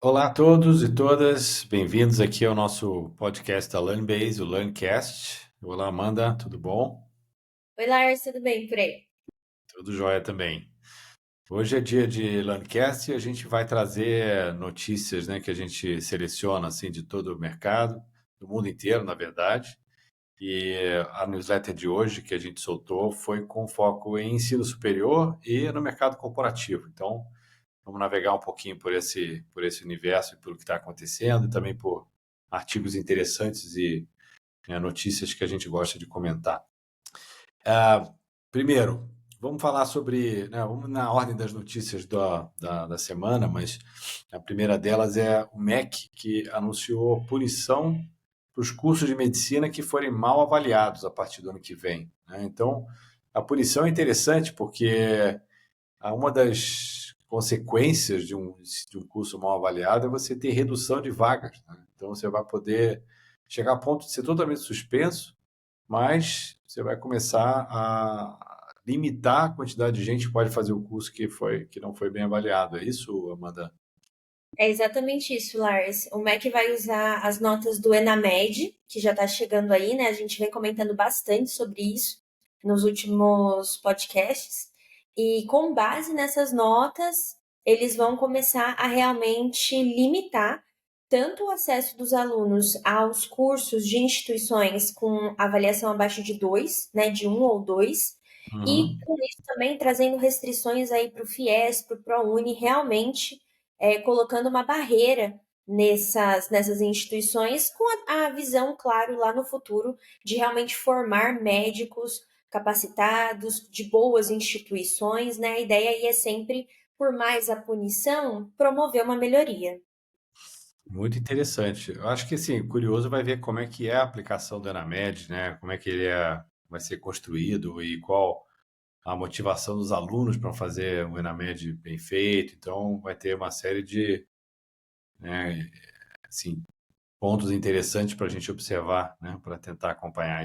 Olá a todos e todas, bem-vindos aqui ao nosso podcast da LearnBase, o LearnCast. Olá, Amanda, tudo bom? Oi, Lars, tudo bem por aí? Tudo jóia também. Hoje é dia de LearnCast e a gente vai trazer notícias, né, que a gente seleciona assim de todo o mercado, do mundo inteiro, na verdade. E a newsletter de hoje que a gente soltou foi com foco em ensino superior e no mercado corporativo. Então, vamos navegar um pouquinho por esse universo e pelo que está acontecendo, e também por artigos interessantes e notícias que a gente gosta de comentar. Primeiro, vamos falar sobre, né, vamos na ordem das notícias da semana, mas a primeira delas é o MEC, que anunciou punição para os cursos de medicina que forem mal avaliados a partir do ano que vem, né? Então, a punição é interessante porque uma das consequências de um curso mal avaliado é você ter redução de vagas, né? Então, você vai poder chegar a ponto de ser totalmente suspenso, mas você vai começar a limitar a quantidade de gente que pode fazer o curso que não foi bem avaliado. É isso, Amanda? É exatamente isso, Lars. O MEC vai usar as notas do Enamed, que já está chegando aí, né? A gente vem comentando bastante sobre isso nos últimos podcasts. E com base nessas notas, eles vão começar a realmente limitar tanto o acesso dos alunos aos cursos de instituições com avaliação abaixo de 2, né? De um ou 2, e Uhum. com isso também trazendo restrições aí para o FIES, para o ProUni, realmente colocando uma barreira nessas instituições, com a visão, claro, lá no futuro, de realmente formar médicos capacitados, de boas instituições, né? A ideia aí é sempre, por mais a punição, promover uma melhoria. Muito interessante. Eu acho que, assim, curioso vai ver como é que é a aplicação do Enamed, né? Como é que vai ser construído e qual a motivação dos alunos para fazer o Enamed bem feito. Então, vai ter uma série de, né, assim, pontos interessantes para a gente observar, né? Para tentar acompanhar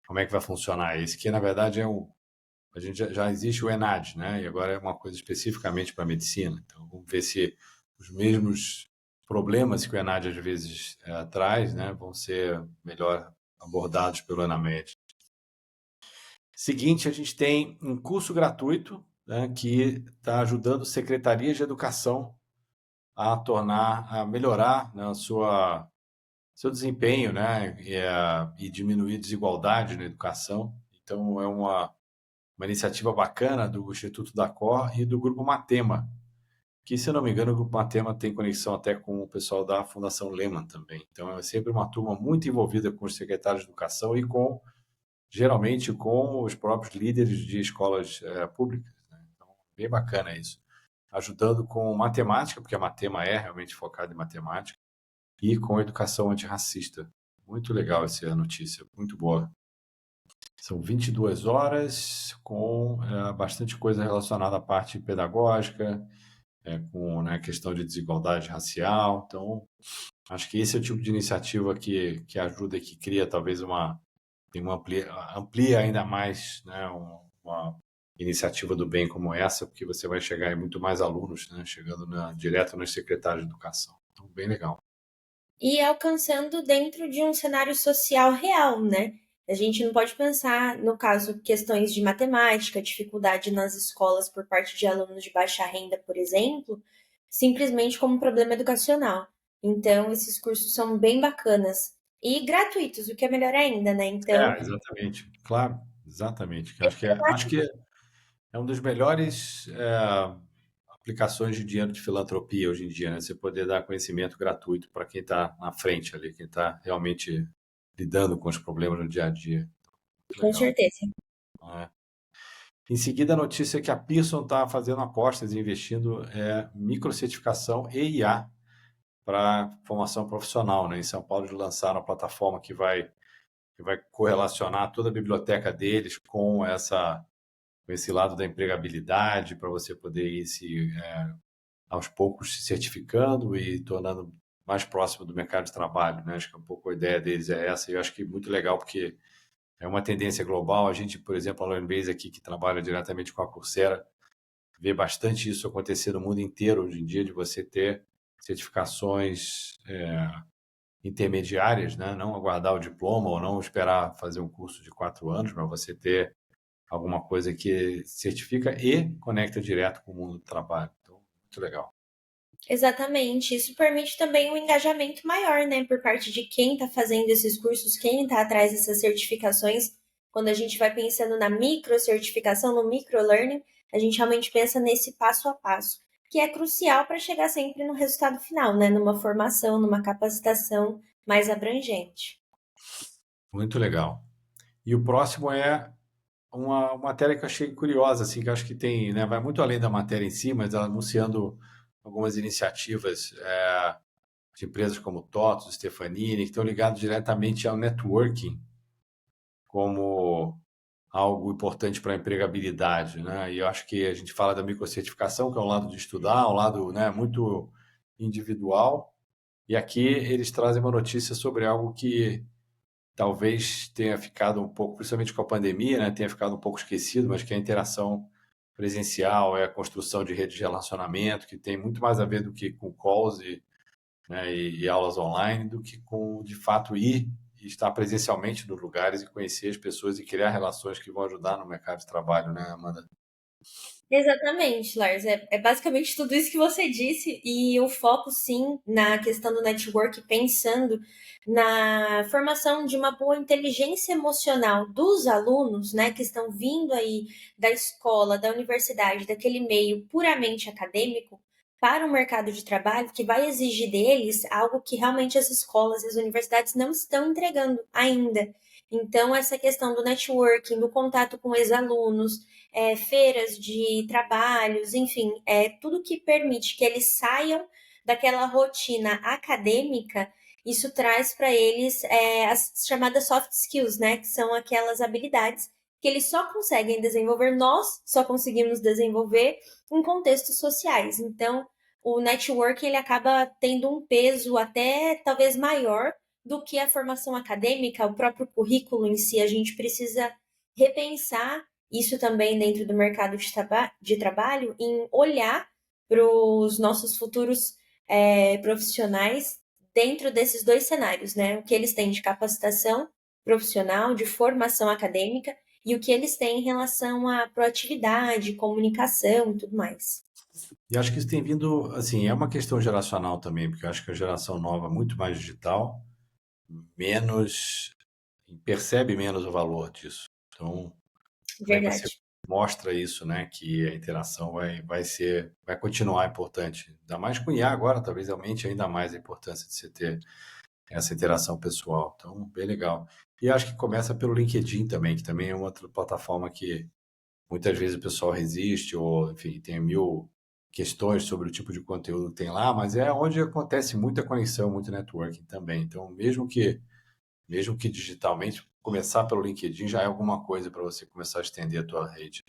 como é que vai funcionar esse, que na verdade a gente já existe o ENAD, né? E agora é uma coisa especificamente para medicina. Então, vamos ver se os mesmos problemas que o ENAD às vezes traz, né, vão ser melhor abordados pelo ENAMED. Seguinte, a gente tem um curso gratuito, né, que está ajudando secretarias de educação a melhorar, né, seu desempenho, né, e diminuir desigualdade na educação. Então, é uma iniciativa bacana do Instituto da Cor e do Grupo Matema, que, se eu não me engano, o Grupo Matema tem conexão até com o pessoal da Fundação Lehman também. Então, é sempre uma turma muito envolvida com os secretários de educação e geralmente, com os próprios líderes de escolas públicas, né? Então, bem bacana isso. Ajudando com matemática, porque a Matema é realmente focada em matemática, e com educação antirracista. Muito legal essa notícia, muito boa. São 22 horas com bastante coisa relacionada à parte pedagógica, com, né, questão de desigualdade racial. Então, acho que esse é o tipo de iniciativa que ajuda e que cria talvez amplia ainda mais, né, uma iniciativa do bem como essa, porque você vai chegar em muito mais alunos, né, chegando direto nos secretários de educação. Então, bem legal. E alcançando dentro de um cenário social real, né? A gente não pode pensar, no caso, questões de matemática, dificuldade nas escolas por parte de alunos de baixa renda, por exemplo, simplesmente como um problema educacional. Então, esses cursos são bem bacanas e gratuitos, o que é melhor ainda, né? Então, Exatamente. Claro, exatamente. Acho que é um dos melhores aplicações de dinheiro de filantropia hoje em dia, né? Você poder dar conhecimento gratuito para quem está na frente ali, quem está realmente lidando com os problemas no dia a dia. Muito com legal. certeza. É. Em seguida, a notícia é que a Pearson está fazendo apostas e investindo microcertificação e IA para formação profissional, né? Em São Paulo, eles lançaram a plataforma que vai correlacionar toda a biblioteca deles com esse lado da empregabilidade, para você poder ir aos poucos se certificando e tornando mais próximo do mercado de trabalho, né? Acho que um pouco a ideia deles é essa, e eu acho que é muito legal porque é uma tendência global. A gente, por exemplo, a Learnbase aqui, que trabalha diretamente com a Coursera, vê bastante isso acontecer no mundo inteiro hoje em dia, de você ter certificações intermediárias, né? Não aguardar o diploma ou não esperar fazer um curso de 4 anos, mas você ter alguma coisa que certifica e conecta direto com o mundo do trabalho. Então, muito legal. Exatamente. Isso permite também um engajamento maior, né, por parte de quem está fazendo esses cursos, quem está atrás dessas certificações. Quando a gente vai pensando na micro certificação, no micro learning, a gente realmente pensa nesse passo a passo, que é crucial para chegar sempre no resultado final, né, numa formação, numa capacitação mais abrangente. Muito legal. E o próximo é uma matéria que eu achei curiosa, assim, que eu acho que tem, né, vai muito além da matéria em si, mas ela anunciando algumas iniciativas de empresas como TOTOS, Stefanini, que estão ligados diretamente ao networking como algo importante para a empregabilidade, né? E eu acho que a gente fala da microcertificação, que é um lado de estudar, um lado, né, muito individual, e aqui eles trazem uma notícia sobre algo que talvez tenha ficado um pouco, principalmente com a pandemia, né, tenha ficado um pouco esquecido, mas que é a interação presencial, é a construção de redes de relacionamento, que tem muito mais a ver do que com calls né, e aulas online, do que com, de fato, ir e estar presencialmente nos lugares e conhecer as pessoas e criar relações que vão ajudar no mercado de trabalho, né, Amanda? Exatamente, Lars. É basicamente tudo isso que você disse, e o foco, sim, na questão do network, pensando na formação de uma boa inteligência emocional dos alunos, né, que estão vindo aí da escola, da universidade, daquele meio puramente acadêmico, para o mercado de trabalho, que vai exigir deles algo que realmente as escolas e as universidades não estão entregando ainda. Então, essa questão do networking, do contato com ex-alunos, feiras de trabalhos, enfim, tudo que permite que eles saiam daquela rotina acadêmica, isso traz para eles as chamadas soft skills, né? Que são aquelas habilidades que eles só conseguem desenvolver, nós só conseguimos desenvolver em contextos sociais. Então, o network ele acaba tendo um peso até talvez maior do que a formação acadêmica, o próprio currículo em si. A gente precisa repensar isso também dentro do mercado de trabalho, em olhar para os nossos futuros profissionais dentro desses dois cenários, né? O que eles têm de capacitação profissional, de formação acadêmica, e o que eles têm em relação à proatividade, comunicação e tudo mais. E acho que isso tem vindo, assim, é uma questão geracional também, porque eu acho que a geração nova é muito mais digital, menos, percebe menos o valor disso. Então, como é que você Verdade. mostra isso, né? Que a interação vai continuar importante. Ainda mais com IA agora, talvez aumente ainda mais a importância de você ter essa interação pessoal. Então, bem legal. E acho que começa pelo LinkedIn também, que também é uma outra plataforma que muitas vezes o pessoal resiste, ou, enfim, tem mil questões sobre o tipo de conteúdo que tem lá, mas é onde acontece muita conexão, muito networking também. Então, mesmo que digitalmente, começar pelo LinkedIn já é alguma coisa para você começar a estender a tua rede.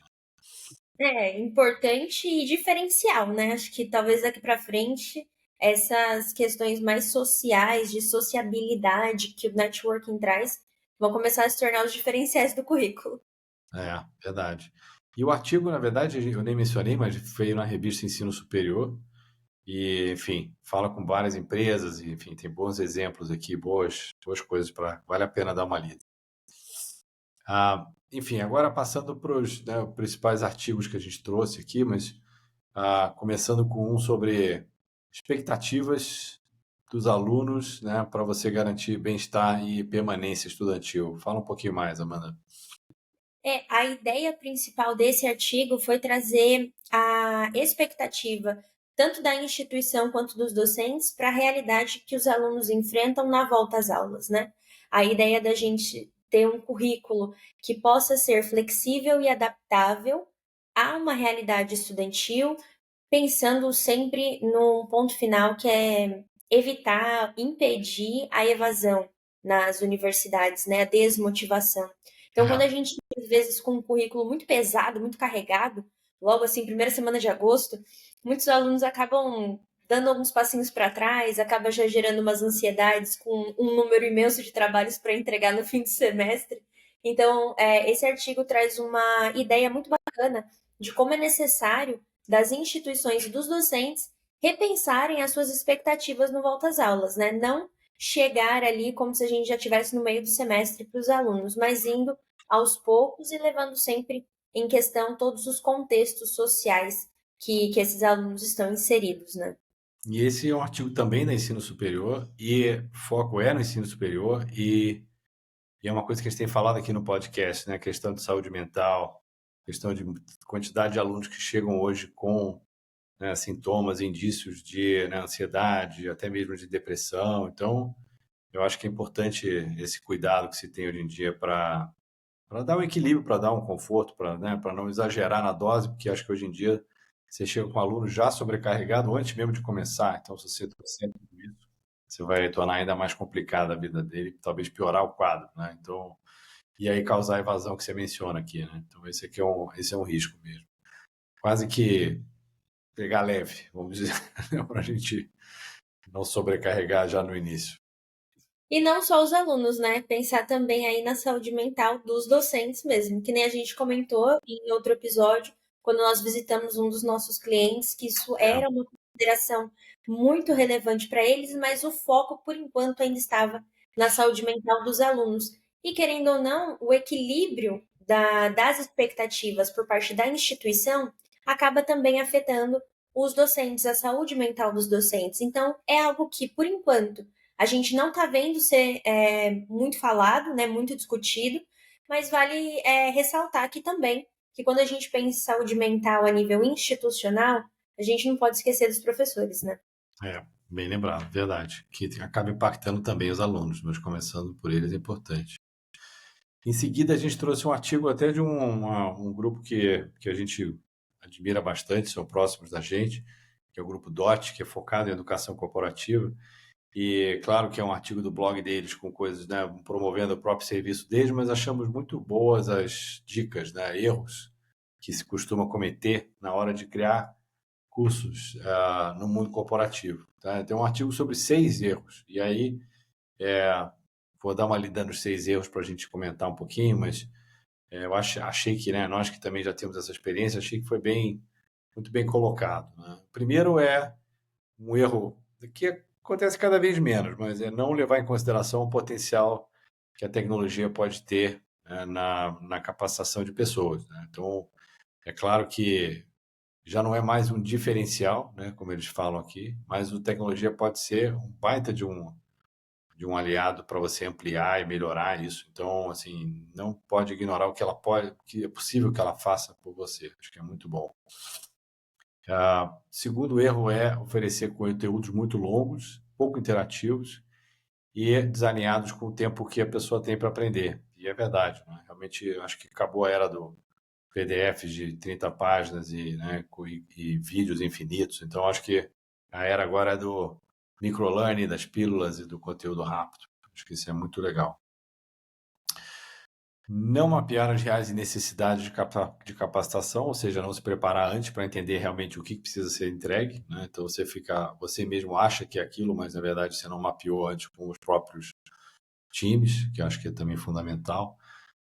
Importante e diferencial, né? Acho que talvez daqui para frente essas questões mais sociais, de sociabilidade que o networking traz, vão começar a se tornar os diferenciais do currículo. É, verdade. E o artigo, na verdade, eu nem mencionei, mas veio na revista Ensino Superior e, enfim, fala com várias empresas e, enfim, tem bons exemplos aqui, boas coisas para vale a pena dar uma lida. Enfim, agora passando para os, né, principais artigos que a gente trouxe aqui, mas começando com um sobre expectativas dos alunos, né, para você garantir bem-estar e permanência estudantil. Fala um pouquinho mais, Amanda. A ideia principal desse artigo foi trazer a expectativa tanto da instituição quanto dos docentes para a realidade que os alunos enfrentam na volta às aulas, né? A ideia da gente ter um currículo que possa ser flexível e adaptável a uma realidade estudantil, pensando sempre num ponto final que é evitar, impedir a evasão nas universidades, né? A desmotivação. Então, quando a É. gente, às vezes, com um currículo muito pesado, muito carregado, logo assim, primeira semana de agosto, muitos alunos acabam dando alguns passinhos para trás, acaba já gerando umas ansiedades com um número imenso de trabalhos para entregar no fim do semestre. Então, esse artigo traz uma ideia muito bacana de como é necessário das instituições e dos docentes repensarem as suas expectativas no volta às aulas, né? Não chegar ali como se a gente já estivesse no meio do semestre para os alunos, mas indo aos poucos e levando sempre em questão todos os contextos sociais que esses alunos estão inseridos, né? E esse é um artigo também da ensino superior, e foco é no ensino superior, e é uma coisa que a gente tem falado aqui no podcast, né? A questão de saúde mental, questão de quantidade de alunos que chegam hoje com, né, sintomas, indícios de, né, ansiedade, até mesmo de depressão. Então, eu acho que é importante esse cuidado que se tem hoje em dia para dar um equilíbrio, para dar um conforto, para, né, para não exagerar na dose, porque acho que hoje em dia você chega com o aluno já sobrecarregado antes mesmo de começar. Então, se você trouxer tudo isso, você vai tornar ainda mais complicada a vida dele, talvez piorar o quadro, né? Então, e aí causar a evasão que você menciona aqui, né? Então, esse é um risco mesmo. Quase que pegar leve, vamos dizer, para a gente não sobrecarregar já no início. E não só os alunos, né? Pensar também aí na saúde mental dos docentes mesmo, que nem a gente comentou em outro episódio, quando nós visitamos um dos nossos clientes, que isso É, era uma consideração muito relevante para eles, mas o foco, por enquanto, ainda estava na saúde mental dos alunos. E querendo ou não, o equilíbrio das expectativas por parte da instituição acaba também afetando os docentes, a saúde mental dos docentes. Então, é algo que, por enquanto, a gente não está vendo ser muito falado, né, muito discutido, mas vale ressaltar aqui também que quando a gente pensa em saúde mental a nível institucional, a gente não pode esquecer dos professores, né? bem lembrado, verdade. Que acaba impactando também os alunos, mas começando por eles é importante. Em seguida, a gente trouxe um artigo até de um grupo que a gente admira bastante, são próximos da gente, que é o grupo DOT, que é focado em educação corporativa. E claro que é um artigo do blog deles com coisas, né, promovendo o próprio serviço deles, mas achamos muito boas as dicas, né, erros que se costuma cometer na hora de criar cursos no mundo corporativo. Tá? Tem um artigo sobre 6 erros, e aí vou dar uma lida nos 6 erros para a gente comentar um pouquinho, mas eu achei que, né, nós que também já temos essa experiência, achei que foi muito bem colocado. Né? Primeiro é um erro que acontece cada vez menos, mas é não levar em consideração o potencial que a tecnologia pode ter, né, na capacitação de pessoas. Né? Então, é claro que já não é mais um diferencial, né, como eles falam aqui, mas a tecnologia pode ser um baita de um aliado para você ampliar e melhorar isso. Então, assim, não pode ignorar o que ela pode, que é possível que ela faça por você. Acho que é muito bom. Segundo erro é oferecer conteúdos muito longos, pouco interativos e desalinhados com o tempo que a pessoa tem para aprender. E é verdade, né? Realmente acho que acabou a era do PDF de 30 páginas né, e vídeos infinitos. Então acho que a era agora é do microlearning, das pílulas e do conteúdo rápido. Acho que isso é muito legal. Não mapear as reais necessidades de capacitação, ou seja, não se preparar antes para entender realmente o que precisa ser entregue, né? Então você mesmo acha que é aquilo, mas na verdade você não mapeou antes com os próprios times, que eu acho que é também fundamental.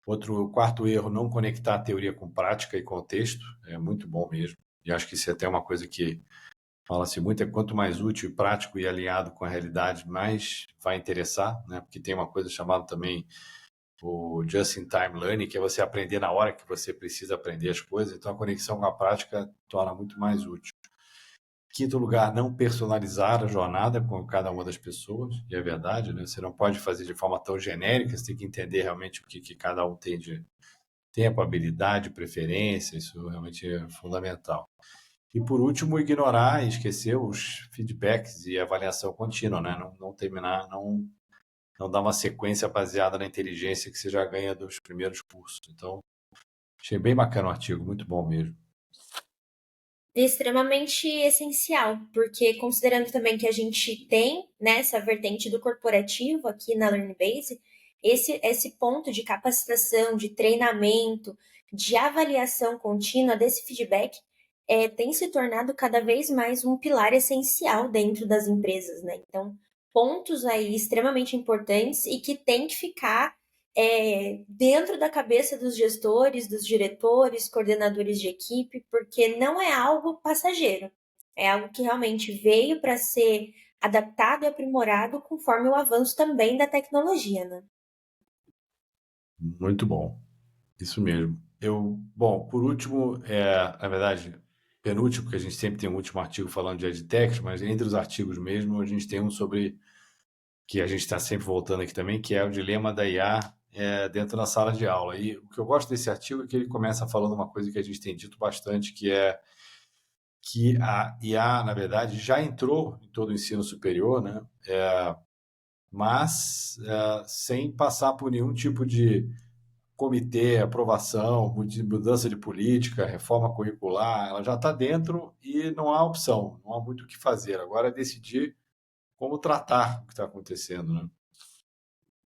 O quarto erro, não conectar a teoria com prática e contexto, é muito bom mesmo. E acho que isso é até uma coisa que fala-se muito, é quanto mais útil, prático e alinhado com a realidade, mais vai interessar, né? Porque tem uma coisa chamada também o Just-in-Time Learning, que é você aprender na hora que você precisa aprender as coisas. Então, a conexão com a prática torna muito mais útil. Quinto lugar, não personalizar a jornada com cada uma das pessoas, e é verdade, né? Você não pode fazer de forma tão genérica, você tem que entender realmente o que cada um tem de tempo, habilidade, preferência, isso realmente é fundamental. E por último, ignorar e esquecer os feedbacks e avaliação contínua, né? Não terminar, não dar uma sequência baseada na inteligência que você já ganha dos primeiros cursos. Então, achei bem bacana o artigo, muito bom mesmo. Extremamente essencial, porque considerando também que a gente tem nessa vertente do corporativo aqui na Learnbase, esse ponto de capacitação, de treinamento, de avaliação contínua desse feedback tem se tornado cada vez mais um pilar essencial dentro das empresas, né? Então, pontos aí extremamente importantes e que tem que ficar dentro da cabeça dos gestores, dos diretores, coordenadores de equipe, porque não é algo passageiro. É algo que realmente veio para ser adaptado e aprimorado conforme o avanço também da tecnologia, né? Muito bom. Isso mesmo. Bom, por último, na verdade, penúltimo, porque a gente sempre tem um último artigo falando de EdTech, mas entre os artigos mesmo, a gente tem um sobre, que a gente está sempre voltando aqui também, que é o dilema da IA dentro da sala de aula. E o que eu gosto desse artigo é que ele começa falando uma coisa que a gente tem dito bastante, que é que a IA, na verdade, já entrou em todo o ensino superior, né? Mas sem passar por nenhum tipo de comitê, aprovação, mudança de política, reforma curricular, ela já está dentro e não há opção, não há muito o que fazer. Agora é decidir como tratar o que está acontecendo, né?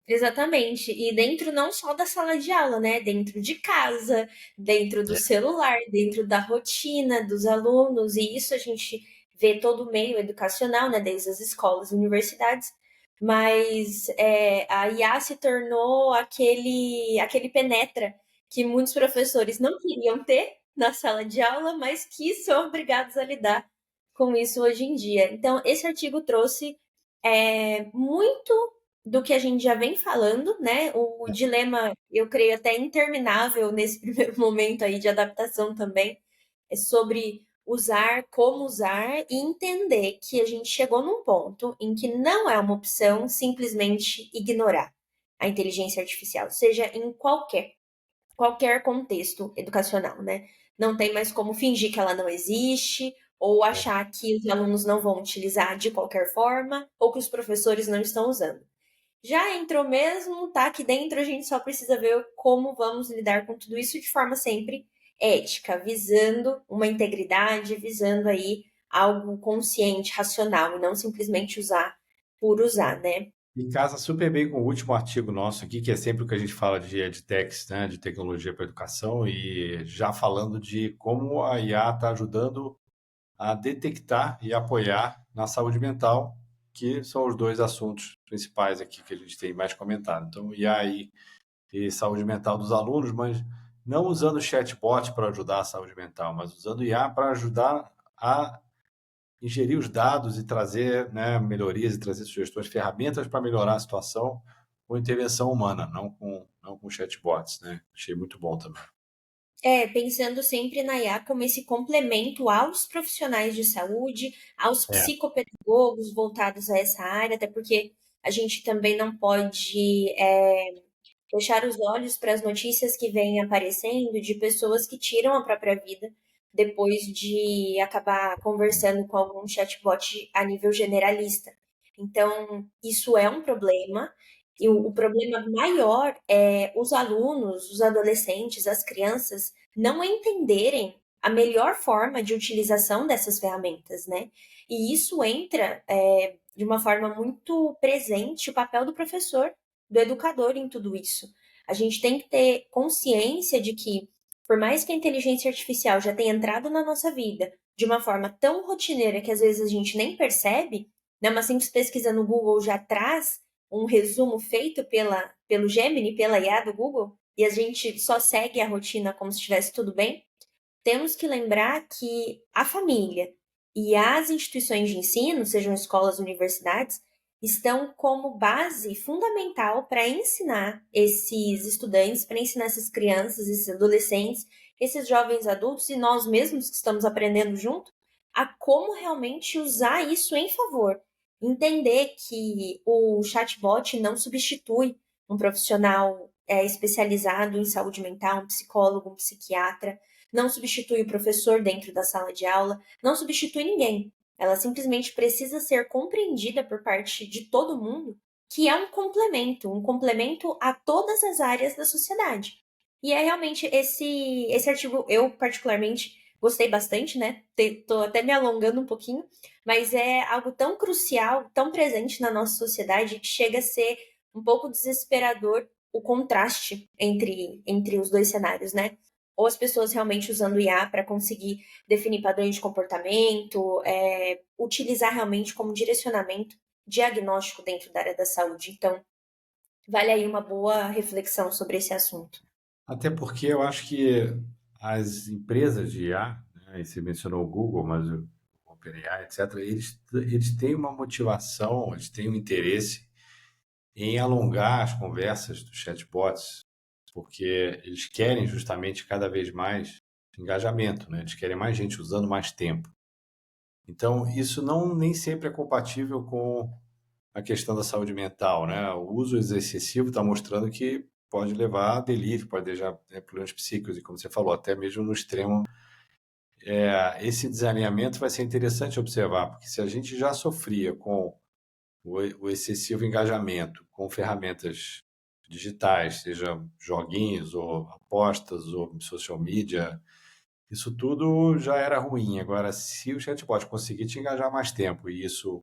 Exatamente. E dentro não só da sala de aula, né? Dentro de casa, dentro do celular, dentro da rotina dos alunos. E isso a gente vê todo o meio educacional, né? Desde as escolas, universidades. Mas a IA se tornou aquele penetra que muitos professores não queriam ter na sala de aula, mas que são obrigados a lidar com isso hoje em dia. Então, esse artigo trouxe muito do que a gente já vem falando, né? O dilema, eu creio até interminável nesse primeiro momento aí de adaptação também, é sobre usar, como usar e entender que a gente chegou num ponto em que não é uma opção simplesmente ignorar a inteligência artificial, seja em qualquer contexto educacional, né? Não tem mais como fingir que ela não existe, ou achar que os alunos não vão utilizar de qualquer forma, ou que os professores não estão usando. Já entrou mesmo, tá aqui dentro, a gente só precisa ver como vamos lidar com tudo isso de forma sempre ética, visando uma integridade, visando aí algo consciente, racional, e não simplesmente usar por usar, né? E casa super bem com o último artigo nosso aqui, que é sempre o que a gente fala de EdTechs, né, de tecnologia para educação, e já falando de como a IA está ajudando a detectar e apoiar na saúde mental, que são os dois assuntos principais aqui que a gente tem mais comentado. Então, IA e saúde mental dos alunos, mas não usando chatbot para ajudar a saúde mental, mas usando IA para ajudar a ingerir os dados e trazer, né, melhorias e trazer sugestões, ferramentas para melhorar a situação com intervenção humana, não com chatbots, né? Achei muito bom também. Pensando sempre na IA como esse complemento aos profissionais de saúde, aos É. psicopedagogos voltados a essa área, até porque a gente também não pode fechar os olhos para as notícias que vêm aparecendo de pessoas que tiram a própria vida depois de acabar conversando com algum chatbot a nível generalista. Então, isso é um problema, e o problema maior é os alunos, os adolescentes, as crianças não entenderem a melhor forma de utilização dessas ferramentas, né? E isso entra de uma forma muito presente o papel do professor, do educador em tudo isso. A gente tem que ter consciência de que, por mais que a inteligência artificial já tenha entrado na nossa vida de uma forma tão rotineira que às vezes a gente nem percebe, né, uma simples pesquisa no Google já traz um resumo feito pelo Gemini, pela IA do Google, e a gente só segue a rotina como se estivesse tudo bem. Temos que lembrar que a família e as instituições de ensino, sejam escolas, universidades, estão como base fundamental para ensinar esses estudantes, para ensinar essas crianças, esses adolescentes, esses jovens adultos e nós mesmos que estamos aprendendo junto, a como realmente usar isso em favor. Entender que o chatbot não substitui um profissional especializado em saúde mental, um psicólogo, um psiquiatra, não substitui o professor dentro da sala de aula, não substitui ninguém. Ela simplesmente precisa ser compreendida por parte de todo mundo que é um complemento a todas as áreas da sociedade. E é realmente esse artigo, eu particularmente gostei bastante, né? Tô até me alongando um pouquinho, mas é algo tão crucial, tão presente na nossa sociedade que chega a ser um pouco desesperador o contraste entre os dois cenários, né? Ou as pessoas realmente usando IA para conseguir definir padrões de comportamento, utilizar realmente como direcionamento diagnóstico dentro da área da saúde. Então, vale aí uma boa reflexão sobre esse assunto. Até porque eu acho que as empresas de IA, né, e você mencionou o Google, mas o OpenAI, etc., eles têm uma motivação, eles têm um interesse em alongar as conversas dos chatbots, porque eles querem justamente cada vez mais engajamento, né? Eles querem mais gente usando mais tempo. Então, isso não nem sempre é compatível com a questão da saúde mental, né? O uso excessivo está mostrando que pode levar a delírio, pode deixar problemas psíquicos, e como você falou, até mesmo no extremo. Esse desalinhamento vai ser interessante observar, porque se a gente já sofria com o excessivo engajamento com ferramentas digitais, seja joguinhos ou apostas ou social media, isso tudo já era ruim. Agora, se o chatbot conseguir te engajar mais tempo e isso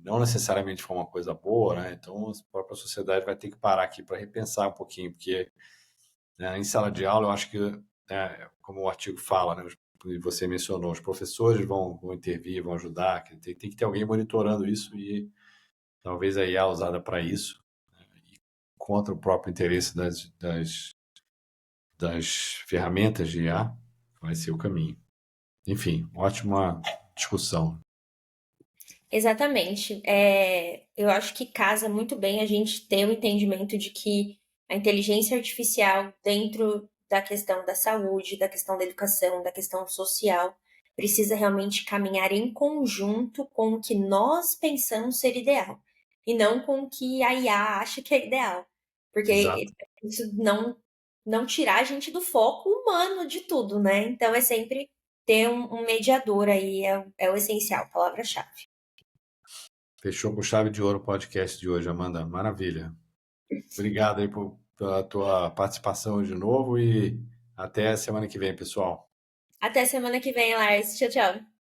não necessariamente for uma coisa boa, né? Então a própria sociedade vai ter que parar aqui para repensar um pouquinho, porque né, em sala de aula eu acho que, né, como o artigo fala, né, e você mencionou, os professores vão intervir, vão ajudar, que tem que ter alguém monitorando isso e talvez a IA usada para isso, né, e contra o próprio interesse das ferramentas de IA vai ser o caminho. Enfim, ótima discussão. Exatamente. Eu acho que casa muito bem a gente ter o entendimento de que a inteligência artificial, dentro da questão da saúde, da questão da educação, da questão social, precisa realmente caminhar em conjunto com o que nós pensamos ser ideal, e não com o que a IA acha que é ideal. Porque Exato. isso não tirar a gente do foco humano de tudo, né? Então é sempre ter um mediador aí, é o essencial, palavra-chave. Fechou com chave de ouro o podcast de hoje, Amanda. Maravilha. Obrigado aí pela tua participação de novo e até a semana que vem, pessoal. Até semana que vem, Lars. Tchau, tchau.